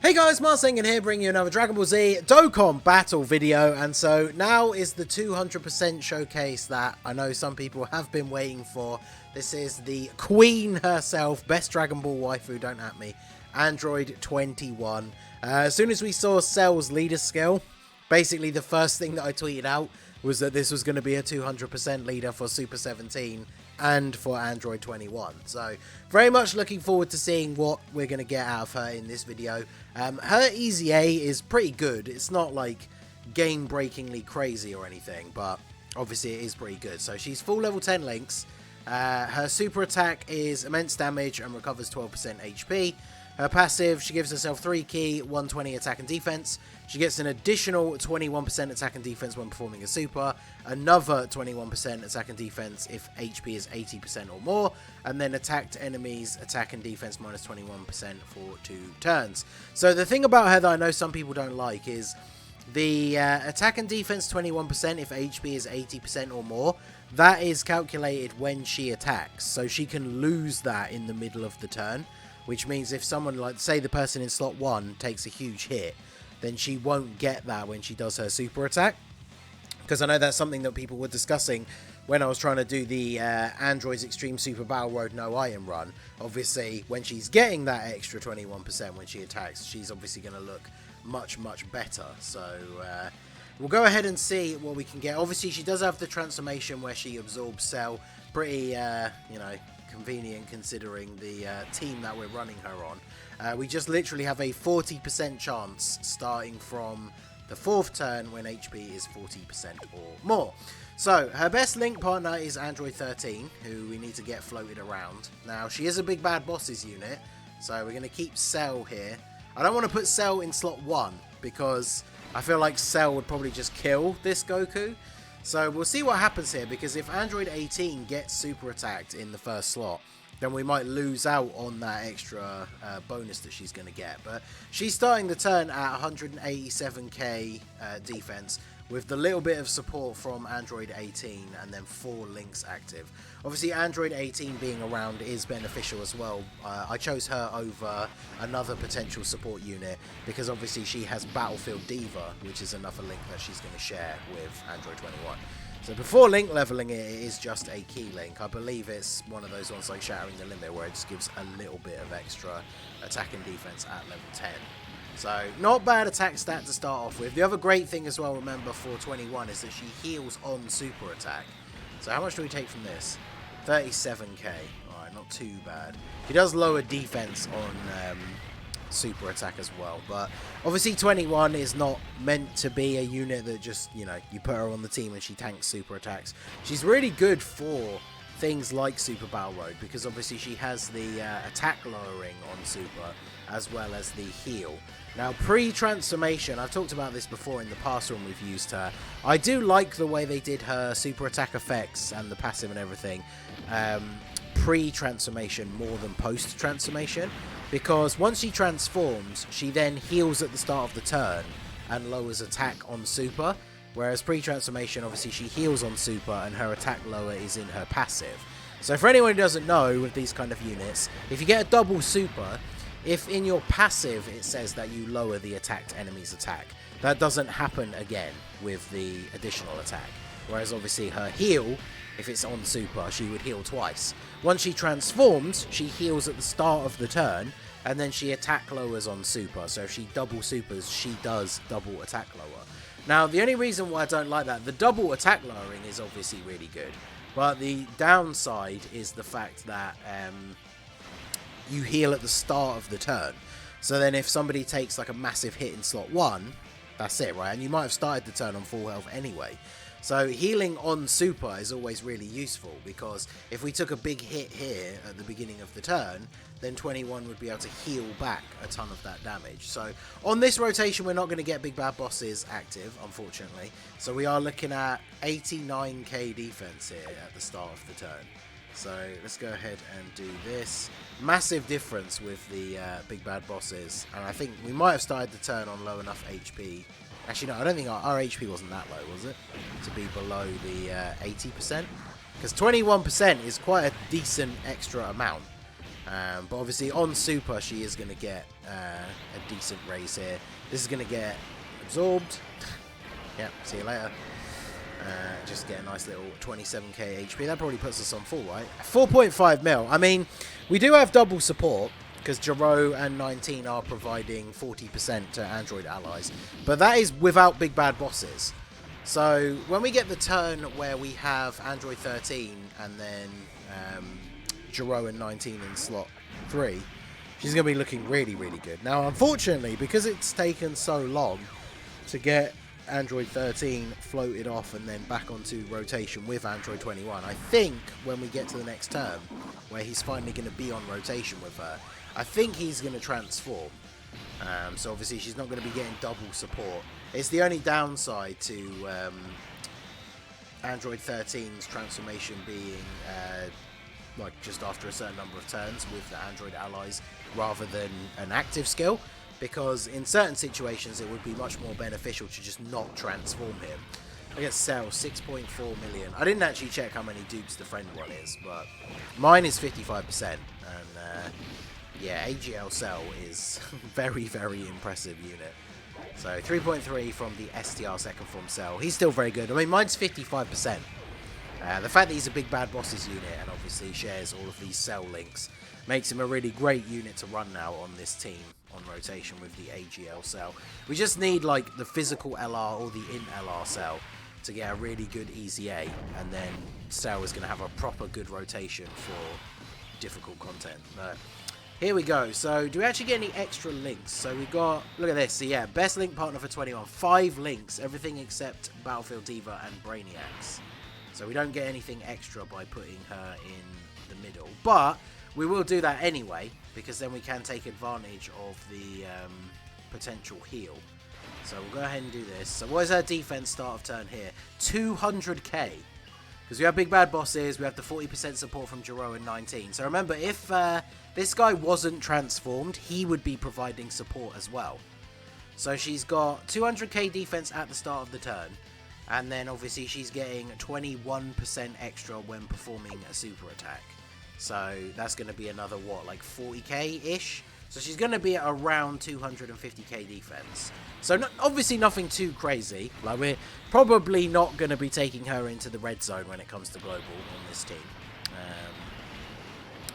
Hey guys, Marsing here bringing you another Dragon Ball Z Dokkan battle video, and so now is the 200% showcase that I know some people have been waiting for. This is the queen herself, best Dragon Ball waifu, don't at me, Android 21. As soon as we saw Cell's leader skill, basically the first thing that I tweeted out was that this was going to be a 200% leader for Super 17 and for Android 21. So very much looking forward to seeing what we're going to get out of her in this video. Her EZA is pretty good. It's not like game-breakingly crazy or anything, but obviously it is pretty good. So she's full level 10 links. Her super attack is immense damage and recovers 12% HP. Her passive, she gives herself 3 ki, 120 attack and defense. She gets an additional 21% attack and defense when performing a super, another 21% attack and defense if HP is 80% or more, and then attacked enemies attack and defense minus 21% for 2 turns. So the thing about her that I know some people don't like is the attack and defense 21% if HP is 80% or more. That is calculated when she attacks, so she can lose that in the middle of the turn. Which means if someone, like, say the person in slot 1 takes a huge hit, then she won't get that when she does her super attack. Because I know that's something that people were discussing when I was trying to do the Android's Extreme Super Battle Road No Item run. Obviously, when she's getting that extra 21% when she attacks, she's obviously going to look much, much better. So we'll go ahead and see what we can get. Obviously, she does have the transformation where she absorbs Cell. Pretty, you know, convenient considering the team that we're running her on. We just literally have a 40% chance starting from the 4th turn when HP is 40% or more. So her best link partner is Android 13, who we need to get floated around. Now she is a big bad bosses unit, so we're going to keep Cell here. I don't want to put Cell in slot 1 because I feel like Cell would probably just kill this Goku. So we'll see what happens here, because if Android 18 gets super attacked in the first slot, then we might lose out on that extra bonus that she's going to get. But she's starting the turn at 187k defense, with the little bit of support from Android 18 and then 4 links active. Obviously Android 18 being around is beneficial as well. I chose her over another potential support unit because obviously she has Battlefield Diva, which is another link that she's going to share with Android 21. So before link leveling it is just a key link. I believe it's one of those ones like Shattering the Limit where it just gives a little bit of extra attack and defense at level 10. So, not bad attack stat to start off with. The other great thing as well, remember, for 21 is that she heals on super attack. So how much do we take from this? 37k. Alright, not too bad. She does lower defense on super attack as well. But obviously 21 is not meant to be a unit that just, you know, you put her on the team and she tanks super attacks. She's really good for things like Super Battle Road because obviously she has the attack lowering on super as well as the heal. Now pre-transformation, I've talked about this before in the past when we've used her. I do like the way they did her super attack effects and the passive and everything pre-transformation more than post-transformation, because once she transforms she then heals at the start of the turn and lowers attack on super. Whereas pre-transformation, obviously, she heals on super and her attack lower is in her passive. So for anyone who doesn't know with these kind of units, if you get a double super, if in your passive it says that you lower the attacked enemy's attack, that doesn't happen again with the additional attack. Whereas obviously her heal, if it's on super, she would heal twice. Once she transforms, she heals at the start of the turn, and then she attack lowers on super. So if she double supers, she does double attack lower. Now, the only reason why I don't like that, the double attack lowering is obviously really good, but the downside is the fact that you heal at the start of the turn. So then if somebody takes like a massive hit in slot 1, that's it, right? And you might have started the turn on full health anyway. So healing on super is always really useful, because if we took a big hit here at the beginning of the turn, then 21 would be able to heal back a ton of that damage. So on this rotation we're not going to get big bad bosses active, unfortunately. So we are looking at 89k defense here at the start of the turn. So let's go ahead and do this. Massive difference with the big bad bosses, and I think we might have started the turn on low enough HP. Actually, no, I don't think our HP wasn't that low, was it? To be below the 80%? Because 21% is quite a decent extra amount. But obviously on Super, she is going to get a decent raise here. This is going to get absorbed. Yep, see you later. Just get a nice little 27k HP. That probably puts us on full, right? 4.5 mil. I mean, we do have double support because Jiro and 19 are providing 40% to Android allies. But that is without big bad bosses. So when we get the turn where we have Android 13 and then Jiro and 19 in slot 3, she's going to be looking really, really good. Now, unfortunately, because it's taken so long to get Android 13 floated off and then back onto rotation with Android 21, I think when we get to the next term, where he's finally going to be on rotation with her, I think he's going to transform. So obviously she's not going to be getting double support. It's the only downside to Android 13's transformation being like just after a certain number of turns with the Android allies rather than an active skill, because in certain situations it would be much more beneficial to just not transform him. I guess Cell 6.4 million. I didn't actually check how many dupes the friend one is, but mine is 55%, and yeah, AGL Cell is very, very impressive unit. So 3.3 from the STR second form Cell. He's still very good. I mean, mine's 55%. The fact that he's a big bad bosses unit and obviously shares all of these Cell links makes him a really great unit to run now on this team on rotation with the AGL Cell. We just need like the physical LR or the in LR Cell to get a really good EZA, and then Cell is going to have a proper good rotation for difficult content. But here we go. So do we actually get any extra links? So we got, look at this. So yeah, best link partner for 21. 5 links, everything except Battlefield Diva and Brainiacs. So we don't get anything extra by putting her in the middle. But we will do that anyway, because then we can take advantage of the potential heal. So we'll go ahead and do this. So what is our defense start of turn here? 200k. Because we have big bad bosses, we have the 40% support from Jiro and 19. So remember, if this guy wasn't transformed, he would be providing support as well. So she's got 200k defense at the start of the turn. And then obviously she's getting 21% extra when performing a super attack. So that's going to be another, what, like 40k-ish? So she's going to be at around 250k defense. So obviously nothing too crazy. Like, we're probably not going to be taking her into the red zone when it comes to global on this team.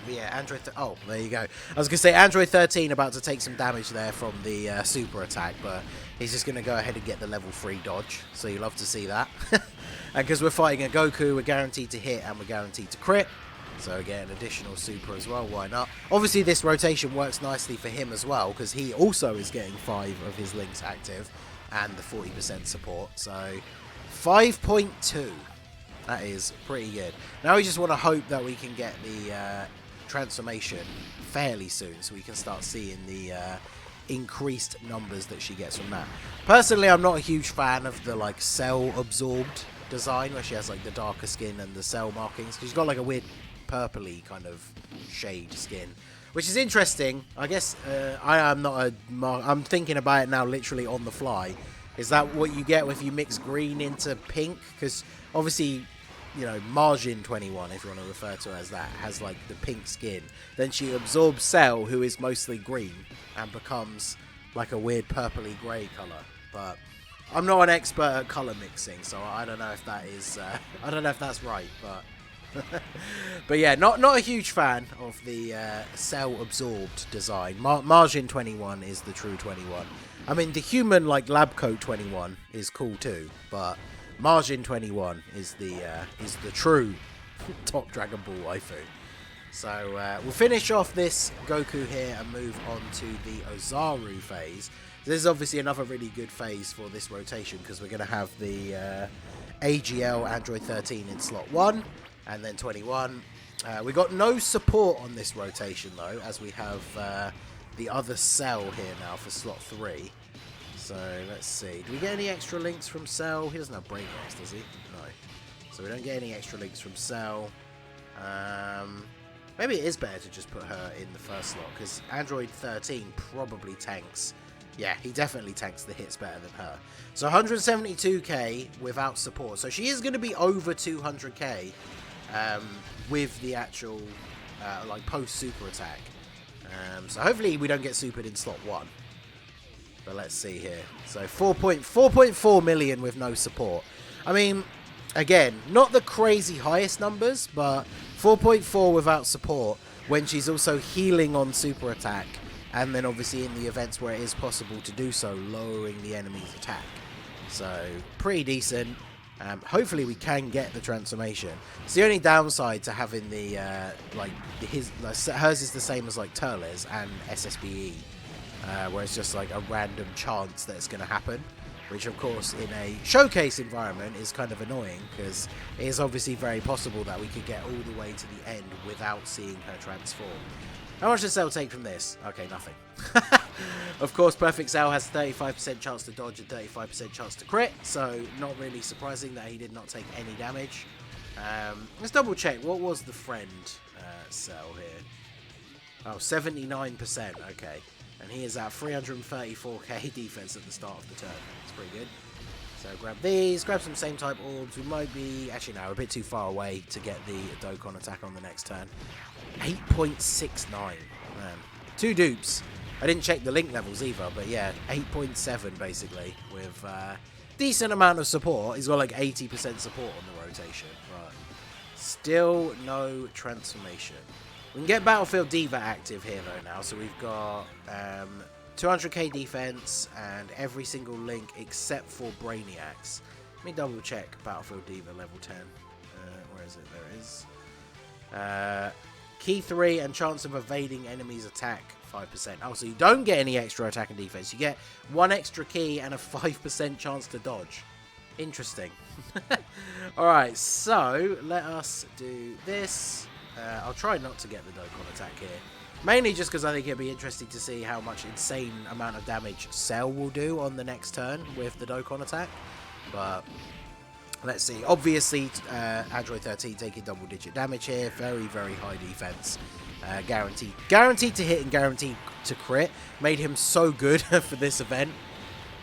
But yeah, Android... Oh, there you go. I was going to say Android 13 about to take some damage there from the super attack, but he's just going to go ahead and get the level 3 dodge. So you love to see that. And because we're fighting a Goku, we're guaranteed to hit and we're guaranteed to crit. So again, additional super as well, why not? Obviously this rotation works nicely for him as well, because he also is getting 5 of his links active and the 40% support. So 5.2. That is pretty good. Now we just want to hope that we can get the transformation fairly soon, so we can start seeing the increased numbers that she gets from that. Personally, I'm not a huge fan of the like cell absorbed design where she has like the darker skin and the cell markings. She's got like a weird purpley kind of shade skin, which is interesting. I guess I'm thinking about it now literally on the fly. Is that what you get if you mix green into pink? Because obviously, you know, Margin 21, if you want to refer to her as that, has like the pink skin. Then she absorbs Cell, who is mostly green, and becomes like a weird purpley grey colour. But I'm not an expert at colour mixing, so I don't know if that is I don't know if that's right, but but yeah, not a huge fan of the Cell absorbed design. Margin 21 is the true 21. I mean, the human like lab coat 21 is cool too, but Margin 21 is the true top Dragon Ball waifu. So we'll finish off this Goku here and move on to the Ozaru phase. This is obviously another really good phase for this rotation, because we're going to have the AGL Android 13 in slot 1 and then 21. We got no support on this rotation though, as we have the other Cell here now for slot 3. So let's see. Do we get any extra links from Cell? He doesn't have Brainiacs, does he? No. So we don't get any extra links from Cell. Maybe it is better to just put her in the first slot, because Android 13 probably tanks. Yeah, he definitely tanks the hits better than her. So 172k without support. So she is going to be over 200k with the actual like post super attack. So hopefully we don't get supered in slot 1. But let's see here. So 4.4 million with no support. I mean, again, not the crazy highest numbers, but 4.4 without support when she's also healing on super attack. And then obviously in the events where it is possible to do so, lowering the enemy's attack. So pretty decent. Hopefully we can get the transformation. It's the only downside to having the hers is the same as like Turles and SSBE, where it's just like a random chance that it's going to happen, which of course in a showcase environment is kind of annoying because it is obviously very possible that we could get all the way to the end without seeing her transform. How much does Cell take from this? Okay, nothing. Of course, Perfect Cell has 35% chance to dodge and 35% chance to crit, so not really surprising that he did not take any damage. Let's double check. What was the friend Cell here? Oh, 79%. Okay. And he is at 334k defense at the start of the turn. It's pretty good. So grab these, grab some same type orbs. We might be, actually no, a bit too far away to get the Dokkan attack on the next turn. 8.69, man. 2 dupes. I didn't check the link levels either, but yeah, 8.7 basically with decent amount of support. He's got like 80% support on the rotation, but still no transformation. We can get Battlefield Diva active here though now, so we've got 200k defense and every single link except for Brainiacs. Let me double check Battlefield Diva level 10. Where is it? There it is. Key 3 and chance of evading enemies attack 5%. Oh, so you don't get any extra attack and defense. You get 1 extra key and a 5% chance to dodge. Interesting. Alright, so let us do this. I'll try not to get the Dokkan attack here. Mainly just because I think it'd be interesting to see how much insane amount of damage Cell will do on the next turn with the Dokkan attack. But let's see. Obviously, Android 13 taking double-digit damage here. Very, very high defense. Guaranteed to hit and guaranteed to crit. Made him so good for this event.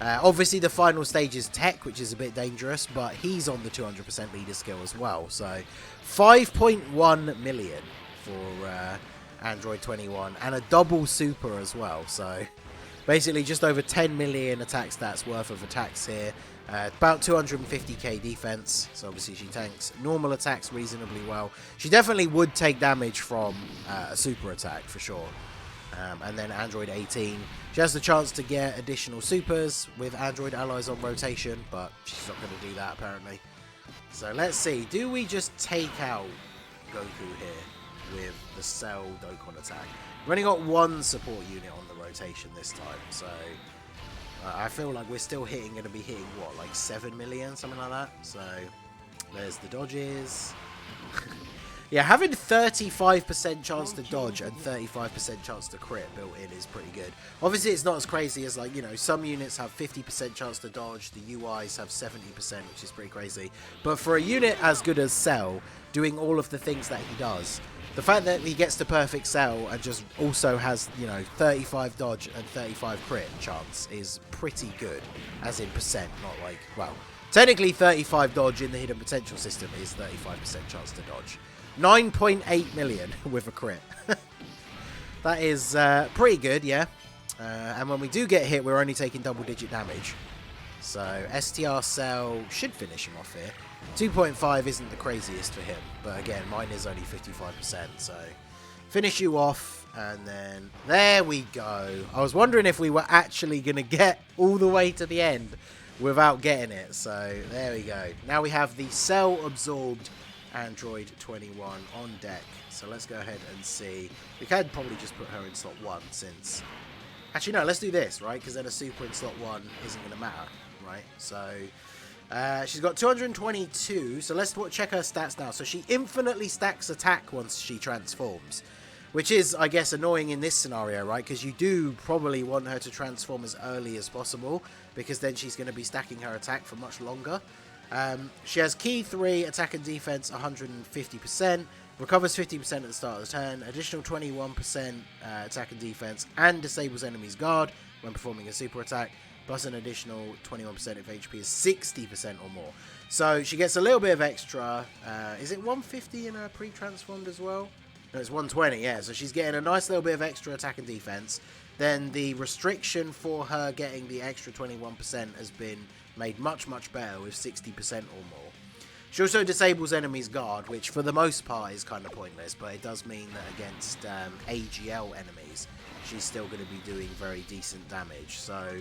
Obviously, the final stage is Tech, which is a bit dangerous, but he's on the 200% leader skill as well. So 5.1 million for Android 21 and a double super as well. So basically just over 10 million attack stats worth of attacks here. About 250k defense, so obviously she tanks normal attacks reasonably well. She definitely would take damage from a super attack for sure. And then Android 18, she has the chance to get additional supers with Android allies on rotation, but she's not going to do that apparently. So let's see, do we just take out Goku here with the Cell Dokkan attack? We've only got 1 support unit on the rotation this time, so I feel like we're still going to be hitting what, like 7 million, something like that. So there's the dodges. Yeah, having 35% chance to dodge and 35% chance to crit built in is pretty good. Obviously, it's not as crazy as, like, you know, some units have 50% chance to dodge, the UIs have 70%, which is pretty crazy. But for a unit as good as Cell, doing all of the things that he does, the fact that he gets to perfect Cell and just also has, you know, 35 dodge and 35 crit chance is pretty good, as in percent, not like, well, technically 35 dodge in the hidden potential system is 35% chance to dodge. 9.8 million with a crit. That is pretty good, yeah. And when we do get hit, we're only taking double-digit damage. So STR Cell should finish him off here. 2.5 isn't the craziest for him, but again, mine is only 55%, so finish you off, and then there we go. I was wondering if we were actually going to get all the way to the end without getting it, so there we go. Now we have the Cell-absorbed Android 21 on deck, so let's go ahead and see. We can probably just put her in slot 1 since... Actually, no, let's do this, right? Because then a super in slot 1 isn't going to matter, right? So... she's got 222, so let's check her stats now. So she infinitely stacks attack once she transforms, which is, I guess, annoying in this scenario, right? Because you do probably want her to transform as early as possible, because then she's going to be stacking her attack for much longer. She has key 3, attack and defense 150%, recovers 50% at the start of the turn, additional 21% attack and defense, and disables enemy's guard when performing a super attack, plus an additional 21% if HP is 60% or more. So she gets a little bit of extra. Is it 150 in her pre-transformed as well? No, it's 120, yeah. So she's getting a nice little bit of extra attack and defense. Then the restriction for her getting the extra 21% has been made much, much better with 60% or more. She also disables enemies' guard, which for the most part is kind of pointless, but it does mean that against AGL enemies, she's still going to be doing very decent damage. So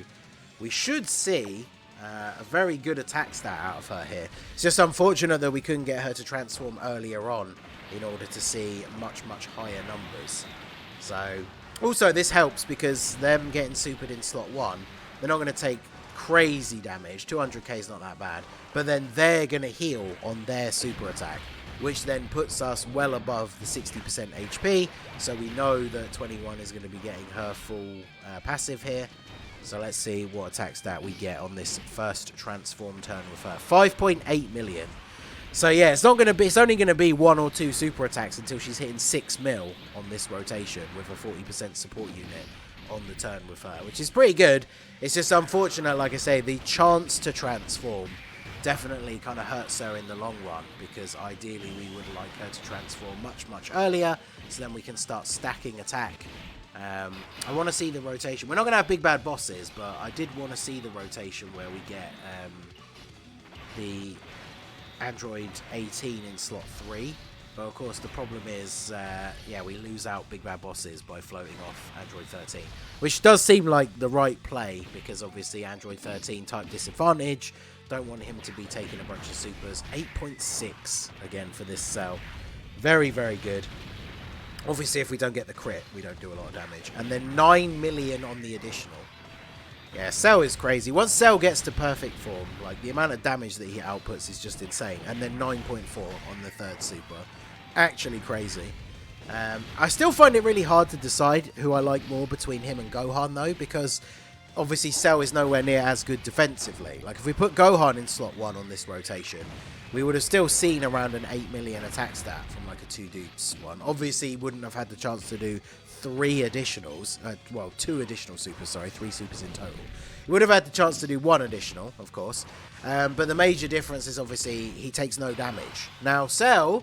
we should see a very good attack stat out of her here. It's just unfortunate that we couldn't get her to transform earlier on in order to see much, much higher numbers. So also this helps because them getting supered in slot 1, they're not going to take crazy damage. 200k is not that bad, but then they're going to heal on their super attack, which then puts us well above the 60% HP, so we know that 21 is going to be getting her full passive here. So let's see what attack stat we get on this first transform turn with her. 5.8 million. So yeah, it's only going to be 1 or 2 super attacks until she's hitting 6 mil on this rotation with a 40% support unit on the turn with her, which is pretty good. It's just unfortunate, like I say, the chance to transform definitely kind of hurts her in the long run, because ideally we would like her to transform much, much earlier, so then we can start stacking attack. I want to see the rotation. We're not going to have big bad bosses, but I did want to see the rotation where we get the Android 18 in slot 3. But of course the problem is, yeah, we lose out big bad bosses by floating off Android 13. Which does seem like the right play, because obviously Android 13 type disadvantage. Don't want him to be taking a bunch of supers. 8.6 again for this cell. Very, very good. Obviously if we don't get the crit, we don't do a lot of damage. And then 9 million on the additional. Yeah, Cell is crazy. Once Cell gets to perfect form, like the amount of damage that he outputs is just insane. And then 9.4 on the third super. Actually crazy. I still find it really hard to decide who I like more between him and Gohan though, because obviously Cell is nowhere near as good defensively. Like if we put Gohan in slot 1 on this rotation, we would have still seen around an 8 million attack stat from like a 2 dudes one. Obviously he wouldn't have had the chance to do 3 additionals, well 2 additional supers, sorry, 3 supers in total. He would have had the chance to do 1 additional, of course, but the major difference is obviously he takes no damage. Now Cell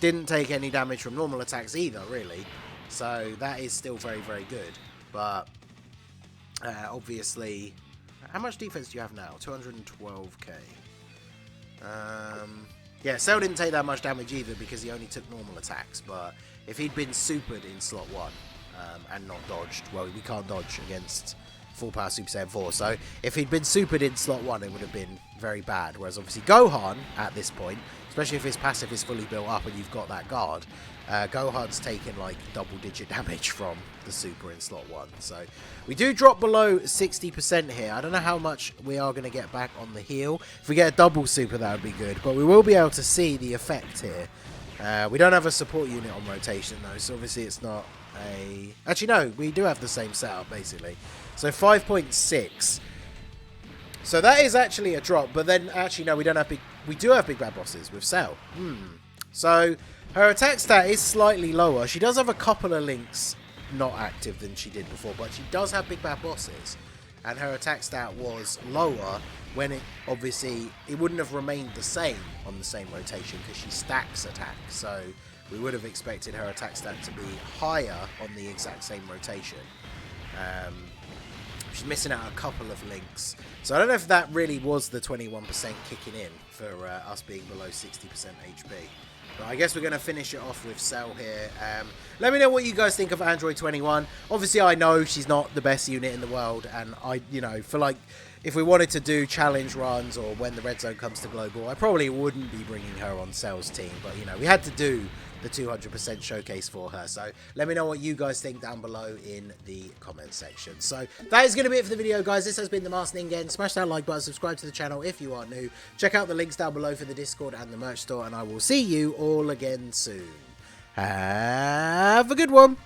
didn't take any damage from normal attacks either, really, so that is still very, very good. But obviously, how much defense do you have now? 212k. Yeah, Cell didn't take that much damage either because he only took normal attacks, but if he'd been supered in slot 1 and not dodged, well, we can't dodge against full power Super Saiyan 4, so if he'd been supered in slot 1 it would have been very bad, whereas obviously Gohan at this point, especially if his passive is fully built up and you've got that guard, Gohan's taken like double-digit damage from the super in slot 1. So we do drop below 60% here. I don't know how much we are going to get back on the heal. If we get a double super, that would be good, but we will be able to see the effect here. We don't have a support unit on rotation though, so obviously it's not a... Actually no, we do have the same setup basically. So 5.6. So that is actually a drop, but then actually no, we don't have big... We do have big bad bosses with Cell. So her attack stat is slightly lower. She does have a couple of links not active than she did before, but she does have big bad bosses. And her attack stat was lower when it obviously it wouldn't have remained the same on the same rotation because she stacks attack. So we would have expected her attack stat to be higher on the exact same rotation. She's missing out a couple of links. So I don't know if that really was the 21% kicking in for us being below 60% HP. But I guess we're going to finish it off with Cell here. Let me know what you guys think of Android 21. Obviously, I know she's not the best unit in the world. And I, you know, for like, if we wanted to do challenge runs or when the red zone comes to global, I probably wouldn't be bringing her on Cell's team. But, you know, we had to do the 200% showcase for her. So let me know what you guys think down below in the comment section. So that is going to be it for the video, guys. This has been the Master Ningen. Smash that like button, subscribe to the channel if you are new. Check out the links down below for the Discord and the merch store, and I will see you all again soon. Have a good one.